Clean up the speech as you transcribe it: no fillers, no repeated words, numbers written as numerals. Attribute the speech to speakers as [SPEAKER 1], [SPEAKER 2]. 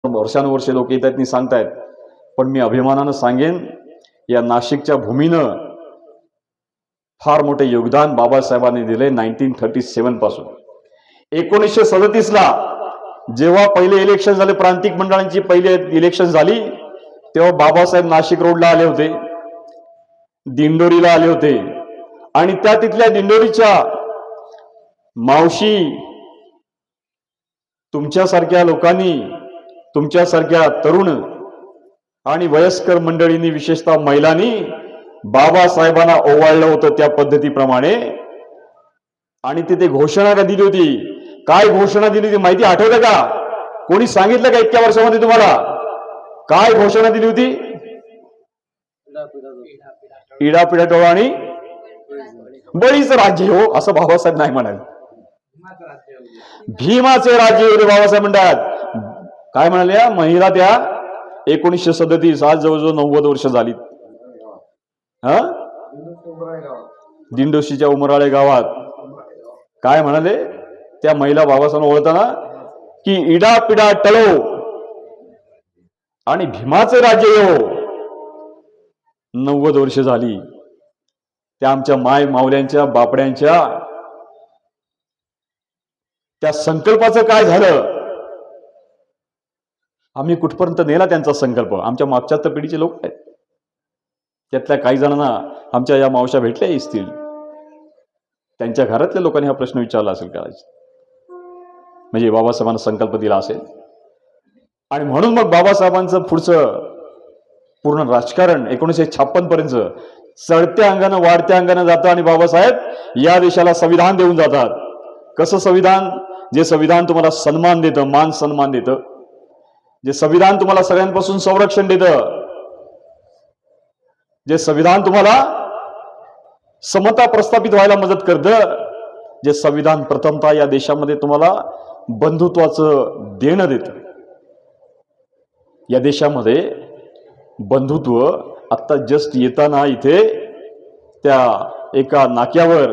[SPEAKER 1] वर्षानुवर्षे लोक येत आहेत आणि सांगतायत, पण मी अभिमानानं सांगेन या नाशिकच्या भूमीनं फार मोठे योगदान बाबासाहेबांनी दिले 1937 पासून। 1937 ला जेव्हा पहिले इलेक्शन झाले, प्रांतिक मंडळांची पहिले इलेक्शन झाली, तेव्हा बाबासाहेब नाशिक रोडला आले होते, दिंडोरीला आले होते आणि त्या तिथल्या दिंडोरीच्या मावशी तुमच्यासारख्या लोकांनी, तुमच्यासारख्या तरुण आणि वयस्कर मंडळींनी, विशेषतः महिलांनी बाबासाहेबांना ओवाळलं होतं त्या पद्धतीप्रमाणे। आणि तिथे घोषणा का दिली होती? काय घोषणा दिली होती माहिती आठवतं का? कोणी सांगितलं का इतक्या वर्षामध्ये तुम्हाला? काय घोषणा दिली होती? इडापिडा टोळा आणि बळीचं राज्य हो, असं बाबासाहेब नाही म्हणाले, भीमाचे राज्य होते बाबासाहेब म्हणतात। काय म्हणाल्या महिला त्या 1937, आज जवळजवळ 90 वर्ष झाली। दिंडोशीच्या उमराळे गावात काय म्हणाले त्या महिला बाबासाहेबांना ओळखताना की इडापिडा टळो आणि भीमाचे राज्य येवो। 90 वर्ष झाली त्या आमच्या माय मावल्यांच्या बापड्यांच्या त्या संकल्पाचं काय झालं? आम्ही कुठपर्यंत नेला त्यांचा संकल्प? आमच्या मागच्या तर पिढीचे लोक आहेत, त्यातल्या काही जणांना आमच्या या मावश्या भेटल्या असतील, त्यांच्या घरातल्या लोकांनी हा प्रश्न विचारला असेल कदाचित, म्हणजे बाबासाहेबांना संकल्प दिला असेल। आणि म्हणून मग बाबासाहेबांचं पुढचं पूर्ण राजकारण 1956 पर्यंत चढत्या अंगानं वाढत्या अंगानं जातं आणि बाबासाहेब या देशाला संविधान देऊन जातात। कसं संविधान? जे संविधान तुम्हाला सन्मान देतं, मान सन्मान देतं, जे संविधान तुम्हाला सगळ्यांपासून संरक्षण देतं, जे संविधान तुम्हाला समता प्रस्थापित व्हायला मदत करतं, जे संविधान प्रथमतः या देशामध्ये तुम्हाला बंधुत्वाचं देणं देतं। या देशामध्ये बंधुत्व आता जस्ट येताना इथे त्या एका नाक्यावर